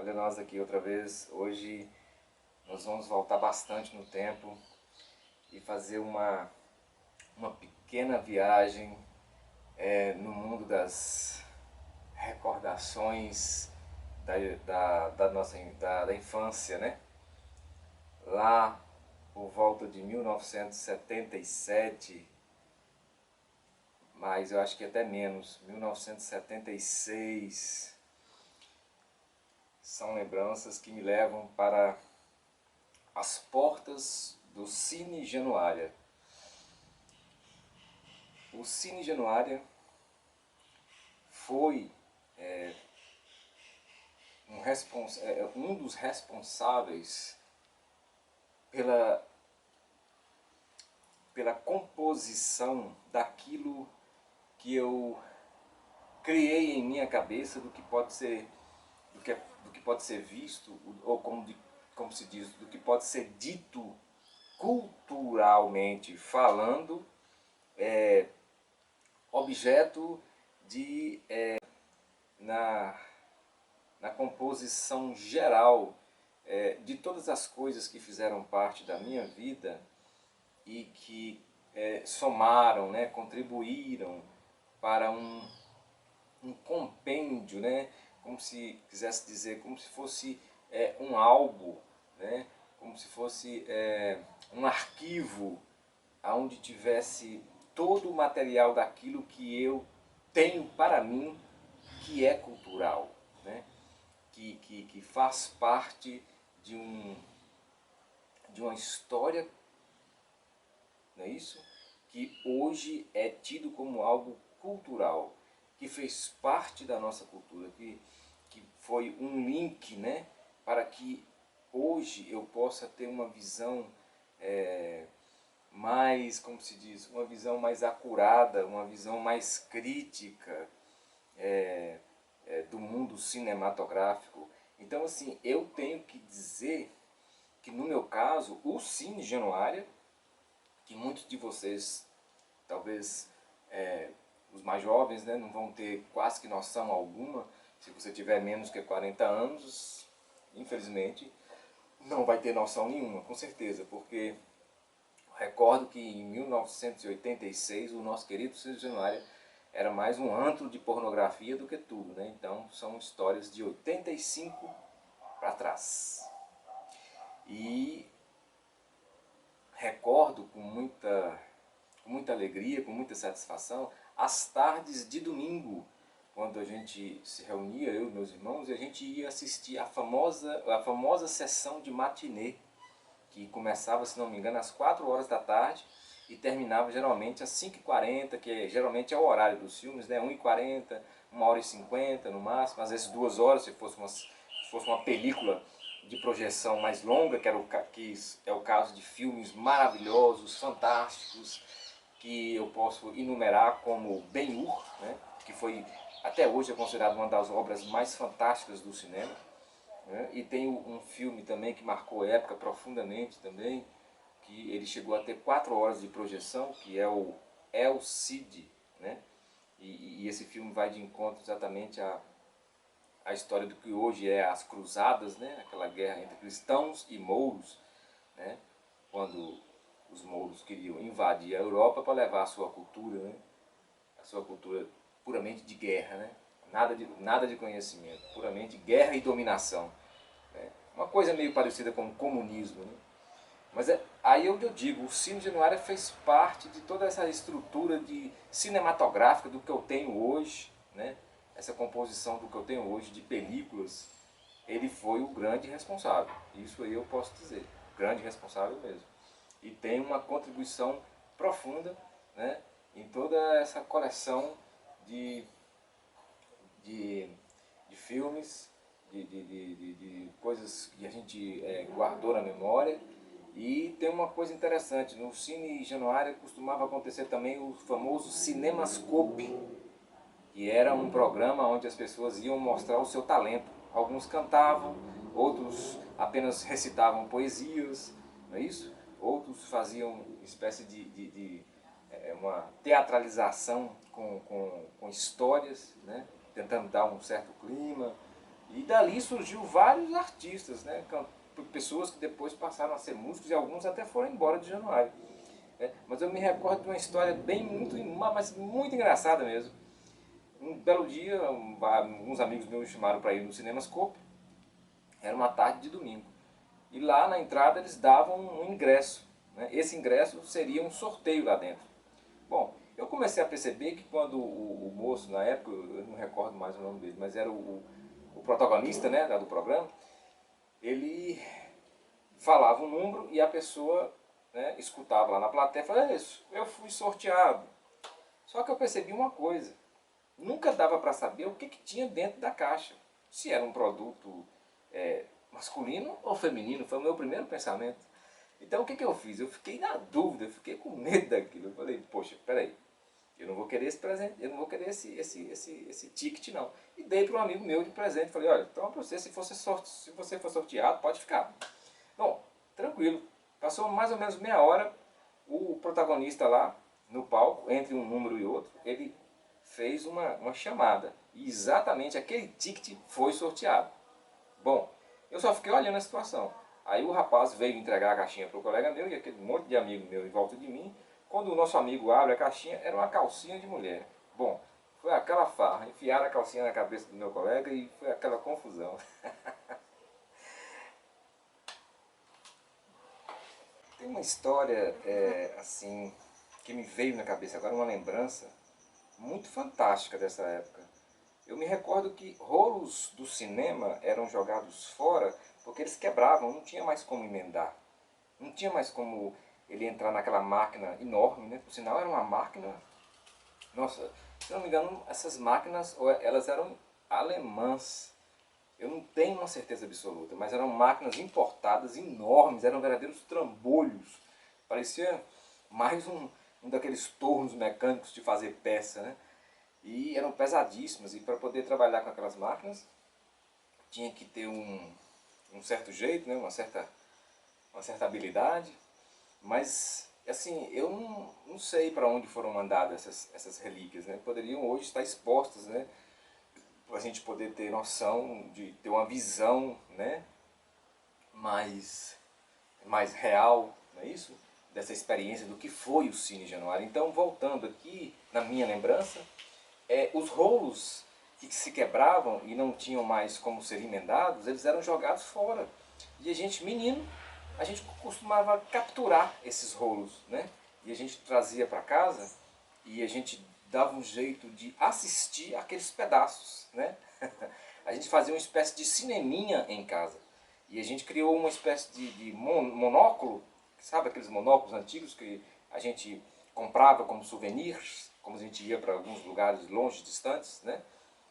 Olha nós aqui outra vez. Hoje nós vamos voltar bastante no tempo e fazer uma pequena viagem no mundo das recordações da infância, né? Lá por volta de 1977, mas eu acho que até menos, 1976, são lembranças que me levam para as portas do Cine Januária. O Cine Januária foi um dos responsáveis pela composição daquilo que eu criei em minha cabeça do que pode ser visto, ou como se diz, do que pode ser dito culturalmente falando, objeto na composição geral de todas as coisas que fizeram parte da minha vida e que somaram, né, contribuíram para um compêndio, né, como se quisesse dizer, como se fosse um álbum, né, como se fosse um arquivo onde tivesse todo o material daquilo que eu tenho para mim que é cultural, né, que faz parte de uma história, não é isso? Que hoje é tido como algo cultural, que fez parte da nossa cultura, que foi um link, né, para que hoje eu possa ter uma visão mais, como se diz, uma visão mais acurada, uma visão mais crítica do mundo cinematográfico. Então, assim, eu tenho que dizer que, no meu caso, o Cine Januária, que muitos de vocês, talvez os mais jovens, né, não vão ter quase que noção alguma. Se você tiver menos que 40 anos, infelizmente, não vai ter noção nenhuma, com certeza, porque recordo que em 1986 o nosso querido Cine Januária era mais um antro de pornografia do que tudo, né? Então são histórias de 85 para trás. E recordo com muita alegria, com muita satisfação, as tardes de domingo, quando a gente se reunia, eu e meus irmãos, e a gente ia assistir a famosa sessão de matinê, que começava, se não me engano, às 4 horas da tarde e terminava geralmente às 5h40, que geralmente é o horário dos filmes, né? 1h40, 1h50 no máximo, às vezes 2 horas, se fosse uma película de projeção mais longa, que é o caso de filmes maravilhosos, fantásticos, que eu posso enumerar como Ben-Hur, né? Que foi, até hoje, é considerado uma das obras mais fantásticas do cinema. E tem um filme também que marcou a época profundamente também, que ele chegou a ter 4 horas de projeção, que é o El Cid, né? E esse filme vai de encontro exatamente à história do que hoje é as cruzadas, né? Aquela guerra entre cristãos e mouros, né? Quando os mouros queriam invadir a Europa para levar a sua cultura, né? A sua cultura puramente de guerra, né? Nada de conhecimento, puramente guerra e dominação. Né? Uma coisa meio parecida com o comunismo. Né? Mas aí eu digo, o Cine Januária fez parte de toda essa estrutura cinematográfica do que eu tenho hoje, né? Essa composição do que eu tenho hoje de películas. Ele foi o grande responsável, isso aí eu posso dizer, grande responsável mesmo. E tem uma contribuição profunda, né, em toda essa coleção de filmes, de coisas que a gente guardou na memória. E tem uma coisa interessante, no Cine Januária costumava acontecer também o famoso Cinemascope, que era um programa onde as pessoas iam mostrar o seu talento. Alguns cantavam, outros apenas recitavam poesias, não é isso? Outros faziam espécie de uma teatralização com histórias, né? Tentando dar um certo clima. E dali surgiu vários artistas, né? Pessoas que depois passaram a ser músicos e alguns até foram embora de Januário. Mas eu me recordo de uma história mas muito engraçada mesmo. Um belo dia, alguns amigos meus me chamaram para ir no Cinemascope. Era uma tarde de domingo. E lá na entrada eles davam um ingresso, né? Esse ingresso seria um sorteio lá dentro. Bom, eu comecei a perceber que quando o moço, na época, eu não recordo mais o nome dele, mas era o protagonista, né, do programa, ele falava um número e a pessoa, né, escutava lá na plateia e falava: isso, eu fui sorteado. Só que eu percebi uma coisa, nunca dava para saber o que tinha dentro da caixa. Se era um produto masculino ou feminino, foi o meu primeiro pensamento. Então o que eu fiz? Eu fiquei na dúvida, eu fiquei com medo daquilo. Eu falei: poxa, peraí, eu não vou querer esse presente, eu não vou querer esse ticket não. E dei para um amigo meu de presente. Falei: olha, então para você, se você for sorteado, pode ficar. Bom, tranquilo. Passou mais ou menos meia hora, o protagonista lá no palco, entre um número e outro, ele fez uma chamada. E exatamente aquele ticket foi sorteado. Bom, eu só fiquei olhando a situação. Aí o rapaz veio entregar a caixinha para o colega meu e aquele monte de amigo meu em volta de mim. Quando o nosso amigo abre a caixinha, era uma calcinha de mulher. Bom, foi aquela farra, enfiaram a calcinha na cabeça do meu colega e foi aquela confusão. Tem uma história, assim, que me veio na cabeça agora, uma lembrança muito fantástica dessa época. Eu me recordo que rolos do cinema eram jogados fora porque eles quebravam, não tinha mais como emendar. Não tinha mais como ele entrar naquela máquina enorme, né? Por sinal, era uma máquina... Nossa, se não me engano, essas máquinas, elas eram alemãs. Eu não tenho uma certeza absoluta, mas eram máquinas importadas enormes, eram verdadeiros trambolhos. Parecia mais um daqueles tornos mecânicos de fazer peça, né? E eram pesadíssimas, e para poder trabalhar com aquelas máquinas tinha que ter um certo jeito, né? Uma certa habilidade. Mas, assim, eu não sei para onde foram mandadas essas relíquias, né? Poderiam hoje estar expostas, né? Para a gente poder ter noção, de ter uma visão, né? mais real, não é isso? Dessa experiência do que foi o Cine Januário. Então, voltando aqui na minha lembrança, os rolos que se quebravam e não tinham mais como ser emendados, eles eram jogados fora. E a gente, menino, a gente costumava capturar esses rolos, né? E a gente trazia para casa e a gente dava um jeito de assistir aqueles pedaços, né? A gente fazia uma espécie de cineminha em casa. E a gente criou uma espécie de monóculo, sabe aqueles monóculos antigos que a gente comprava como souvenirs, como a gente ia para alguns lugares longe, distantes, né?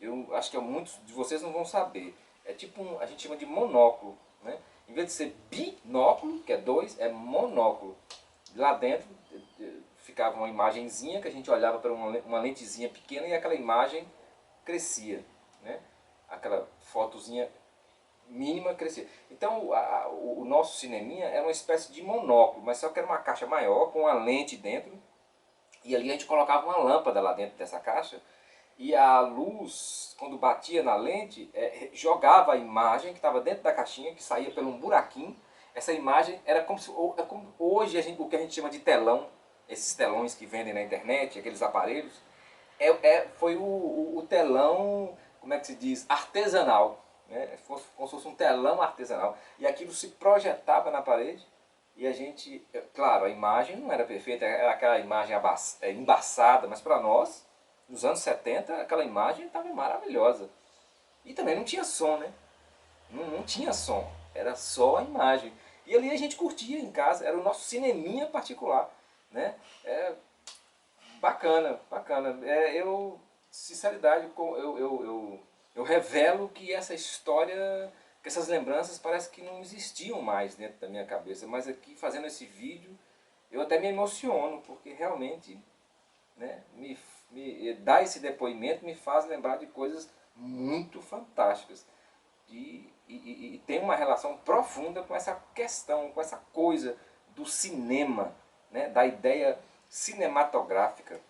Eu acho que muitos de vocês não vão saber. É tipo a gente chama de monóculo, né? Em vez de ser binóculo, que é dois, é monóculo. Lá dentro ficava uma imagenzinha que a gente olhava para uma lentezinha pequena e aquela imagem crescia, né? Aquela fotozinha mínima crescia. Então o nosso cineminha era uma espécie de monóculo, mas só que era uma caixa maior com uma lente dentro. E ali a gente colocava uma lâmpada lá dentro dessa caixa e a luz, quando batia na lente, jogava a imagem que estava dentro da caixinha, que saía por um buraquinho. Essa imagem era como se como hoje o que a gente chama de telão, esses telões que vendem na internet, aqueles aparelhos, foi o telão, como é que se diz, artesanal, né? Como se fosse um telão artesanal. E aquilo se projetava na parede e a gente, claro, a imagem não era perfeita, era aquela imagem embaçada, mas para nós, nos anos 70, aquela imagem estava maravilhosa. E também não tinha som, né? Não tinha som, era só a imagem. E ali a gente curtia em casa, era o nosso cineminha particular, né? Bacana, bacana. Sinceridade, eu revelo que essa história, que essas lembranças parece que não existiam mais dentro da minha cabeça. Mas aqui, fazendo esse vídeo, eu até me emociono, porque realmente, né, me dar esse depoimento me faz lembrar de coisas muito fantásticas. E tem uma relação profunda com essa questão, com essa coisa do cinema, né, da ideia cinematográfica.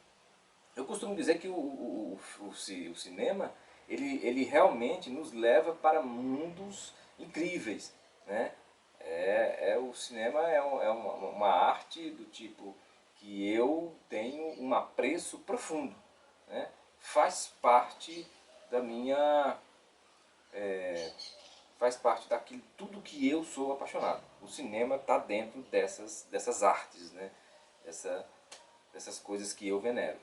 Eu costumo dizer que o cinema ele realmente nos leva para mundos incríveis, né? O cinema uma arte do tipo que eu tenho um apreço profundo, né? Faz parte da minha... faz parte daquilo, tudo que eu sou apaixonado. O cinema está dentro dessas artes, né? Dessas coisas que eu venero.